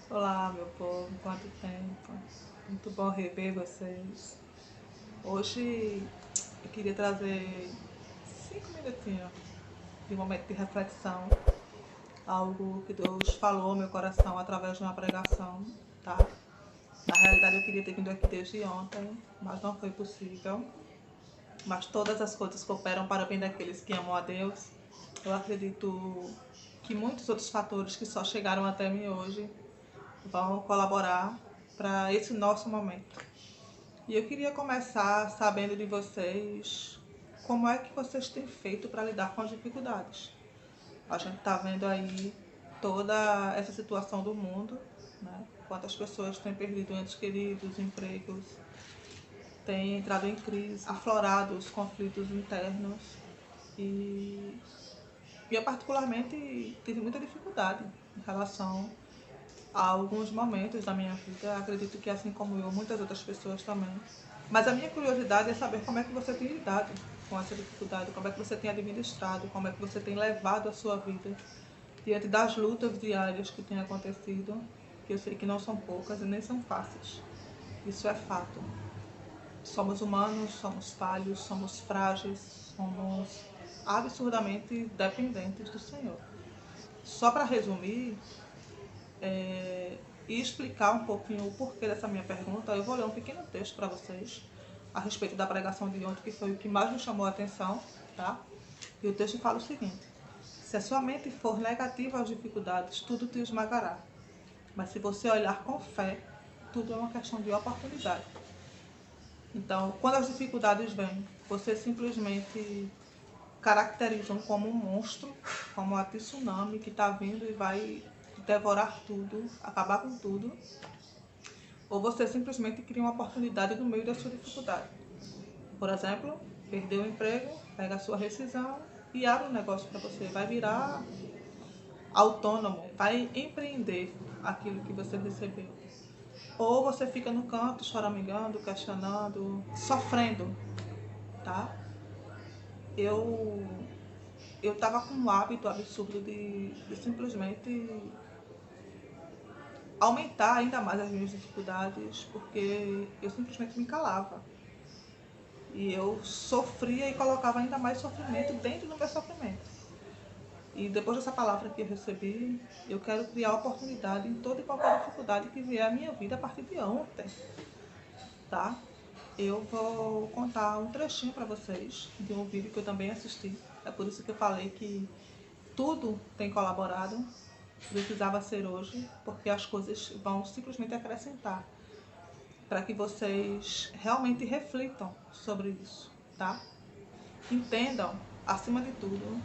Olá, meu povo, quanto tempo. Muito bom rever vocês. Hoje eu queria trazer 5 minutinhos de um momento de reflexão, algo que Deus falou ao meu coração através de uma pregação, tá? Na realidade eu queria ter vindo aqui desde ontem, mas não foi possível. Mas todas as coisas cooperam para o bem daqueles que amam a Deus. Eu acredito que muitos outros fatores que só chegaram até mim hoje vão colaborar para esse nosso momento. E eu queria começar sabendo de vocês como é que vocês têm feito para lidar com as dificuldades. A gente está vendo aí toda essa situação do mundo, né? Quantas pessoas têm perdido entes queridos, empregos, têm entrado em crise, aflorado os conflitos internos e eu particularmente tive muita dificuldade em relação a alguns momentos da minha vida. Acredito que assim como eu, muitas outras pessoas também. Mas a minha curiosidade é saber como é que você tem lidado com essa dificuldade, como é que você tem administrado, como é que você tem levado a sua vida diante das lutas diárias que têm acontecido, que eu sei que não são poucas e nem são fáceis. Isso é fato. Somos humanos, somos falhos, somos frágeis, somos absurdamente dependentes do Senhor. Só para resumir, e explicar um pouquinho o porquê dessa minha pergunta, eu vou ler um pequeno texto para vocês a respeito da pregação de ontem, que foi o que mais me chamou a atenção, tá? E o texto fala o seguinte: se a sua mente for negativa às dificuldades, tudo te esmagará. Mas se você olhar com fé, tudo é uma questão de oportunidade. Então, quando as dificuldades vêm, você simplesmente caracterizam como um monstro, como um tsunami que está vindo e vai devorar tudo, acabar com tudo, ou você simplesmente cria uma oportunidade no meio da sua dificuldade. Por exemplo, perdeu o emprego, pega a sua rescisão e abre um negócio para você. Vai virar autônomo, vai empreender aquilo que você recebeu. Ou você fica no canto choramingando, questionando, sofrendo, tá? Eu eu tava com um hábito absurdo de simplesmente aumentar ainda mais as minhas dificuldades, porque eu simplesmente me calava. E eu sofria e colocava ainda mais sofrimento dentro do meu sofrimento. E depois dessa palavra que eu recebi, eu quero criar oportunidade em toda e qualquer dificuldade que vier à minha vida a partir de ontem, tá? Eu vou contar um trechinho para vocês de um vídeo que eu também assisti. É por isso que eu falei que tudo tem colaborado. Precisava ser hoje, porque as coisas vão simplesmente acrescentar para que vocês realmente reflitam sobre isso, tá? Entendam, acima de tudo,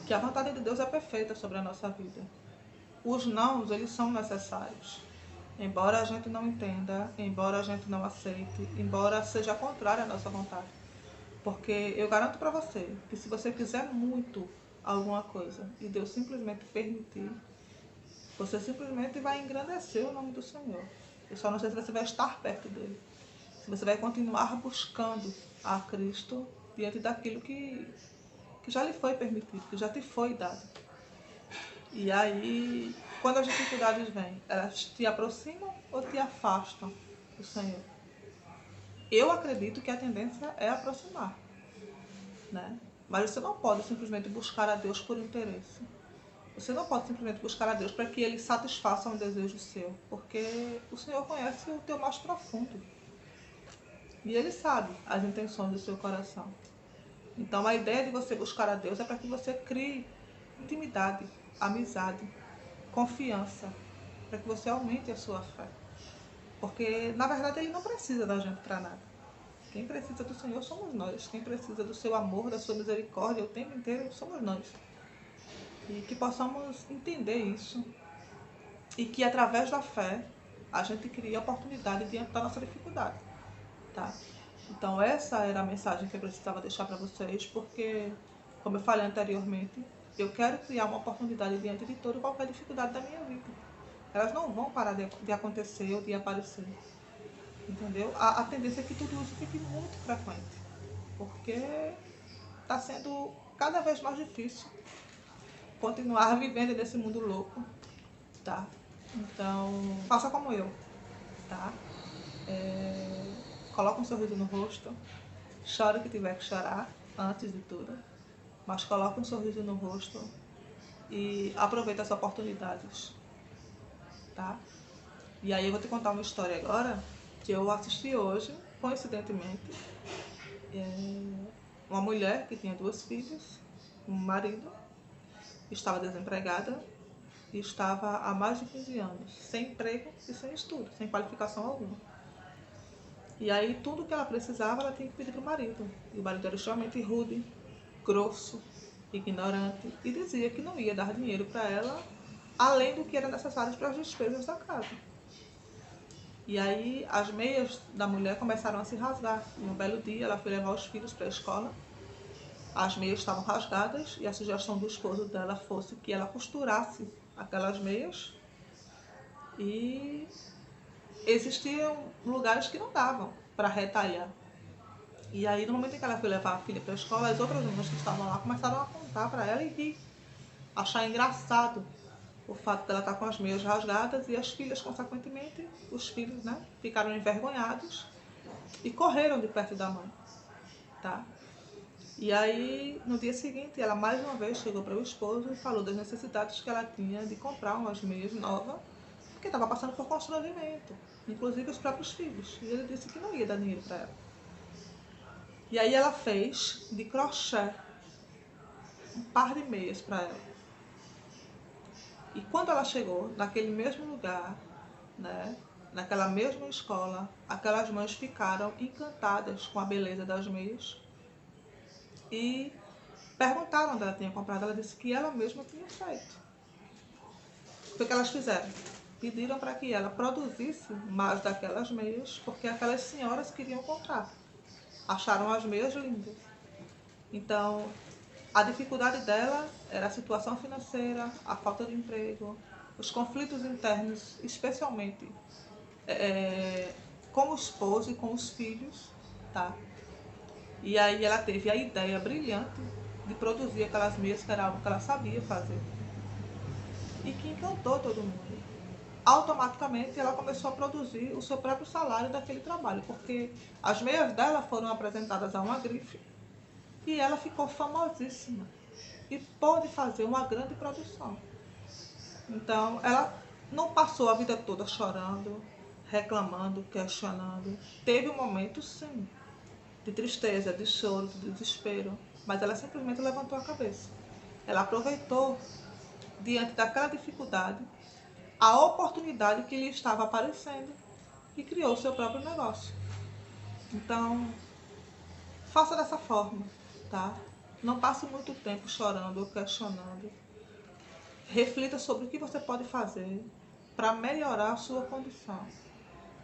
que a vontade de Deus é perfeita sobre a nossa vida. Os nãos, eles são necessários. Embora a gente não entenda, embora a gente não aceite, embora seja contrária à nossa vontade. Porque eu garanto para você que se você quiser muito alguma coisa e Deus simplesmente permitir, você simplesmente vai engrandecer o nome do Senhor. Eu só não sei se você vai estar perto dele. Se você vai continuar buscando a Cristo diante daquilo que já lhe foi permitido, que já te foi dado. E aí, quando as dificuldades vêm, elas te aproximam ou te afastam do Senhor? Eu acredito que a tendência é aproximar, né? Mas você não pode simplesmente buscar a Deus por interesse. Você não pode simplesmente buscar a Deus para que Ele satisfaça um desejo seu, porque o Senhor conhece o teu mais profundo e Ele sabe as intenções do seu coração. Então, a ideia de você buscar a Deus é para que você crie intimidade, amizade, confiança, para que você aumente a sua fé. Porque, na verdade, Ele não precisa da gente para nada. Quem precisa do Senhor somos nós. Quem precisa do seu amor, da sua misericórdia o tempo inteiro somos nós. E que possamos entender isso e que, através da fé, a gente crie oportunidade diante da nossa dificuldade, tá? Então, essa era a mensagem que eu precisava deixar para vocês, porque, como eu falei anteriormente, eu quero criar uma oportunidade diante de toda e qualquer dificuldade da minha vida. Elas não vão parar de acontecer ou de aparecer, entendeu? A tendência é que tudo isso fique muito frequente, porque está sendo cada vez mais difícil continuar vivendo nesse mundo louco, tá? Então, faça como eu, tá? Coloca um sorriso no rosto, chora o que tiver que chorar, antes de tudo, mas coloca um sorriso no rosto e aproveita as oportunidades, tá? E aí eu vou te contar uma história agora que eu assisti hoje, coincidentemente. Uma mulher que tinha 2 filhas, um marido, estava desempregada e estava há mais de 15 anos, sem emprego e sem estudo, sem qualificação alguma. E aí tudo que ela precisava, ela tinha que pedir para o marido. E o marido era extremamente rude, grosso, ignorante e dizia que não ia dar dinheiro para ela, além do que era necessário para as despesas da casa. E aí as meias da mulher começaram a se rasgar. E um belo dia ela foi levar os filhos para a escola. As meias estavam rasgadas e a sugestão do esposo dela fosse que ela costurasse aquelas meias. E existiam lugares que não davam para retalhar. E aí no momento em que ela foi levar a filha para a escola, as outras meninas que estavam lá começaram a contar para ela e rir. Achar engraçado o fato dela estar com as meias rasgadas e as filhas, consequentemente, os filhos, né, ficaram envergonhados e correram de perto da mãe, tá? E aí, no dia seguinte, ela mais uma vez chegou para o esposo e falou das necessidades que ela tinha de comprar umas meias novas, porque estava passando por constrangimento, inclusive os próprios filhos. E ele disse que não ia dar dinheiro para ela. E aí ela fez de crochê um par de meias para ela. E quando ela chegou naquele mesmo lugar, né, naquela mesma escola, aquelas mães ficaram encantadas com a beleza das meias e perguntaram onde ela tinha comprado. Ela disse que ela mesma tinha feito. O que elas fizeram? Pediram para que ela produzisse mais daquelas meias, porque aquelas senhoras queriam comprar. Acharam as meias lindas. Então, a dificuldade dela era a situação financeira, a falta de emprego, os conflitos internos, especialmente com o esposo e com os filhos, tá? E aí ela teve a ideia brilhante de produzir aquelas meias, que era algo que ela sabia fazer. E que encantou todo mundo. Automaticamente ela começou a produzir o seu próprio salário daquele trabalho, porque as meias dela foram apresentadas a uma grife e ela ficou famosíssima e pôde fazer uma grande produção. Então ela não passou a vida toda chorando, reclamando, questionando. Teve um momento, sim, de tristeza, de choro, de desespero, mas ela simplesmente levantou a cabeça. Ela aproveitou, diante daquela dificuldade, a oportunidade que lhe estava aparecendo e criou o seu próprio negócio. Então, faça dessa forma, tá? Não passe muito tempo chorando ou questionando. Reflita sobre o que você pode fazer para melhorar a sua condição,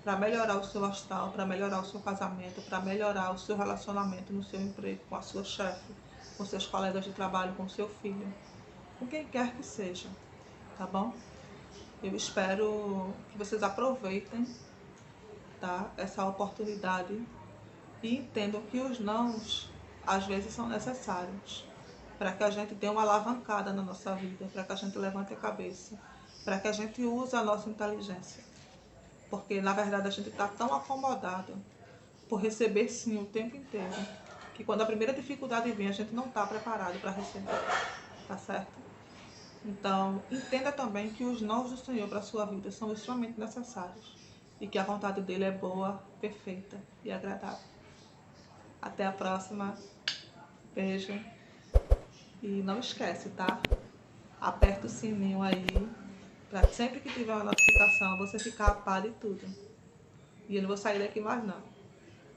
para melhorar o seu astral, para melhorar o seu casamento, para melhorar o seu relacionamento no seu emprego, com a sua chefe, com seus colegas de trabalho, com seu filho, com quem quer que seja, tá bom? Eu espero que vocês aproveitem, tá, essa oportunidade e entendam que os nãos às vezes são necessários para que a gente dê uma alavancada na nossa vida, para que a gente levante a cabeça, para que a gente use a nossa inteligência. Porque na verdade a gente está tão acomodado por receber sim o tempo inteiro, que quando a primeira dificuldade vem a gente não está preparado para receber, tá certo? Então, entenda também que os nãos do Senhor para a sua vida são extremamente necessários e que a vontade dele é boa, perfeita e agradável. Até a próxima. Beijo. E não esquece, tá? Aperta o sininho aí para sempre que tiver uma notificação você ficar a par de tudo. E eu não vou sair daqui mais não.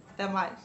Até mais.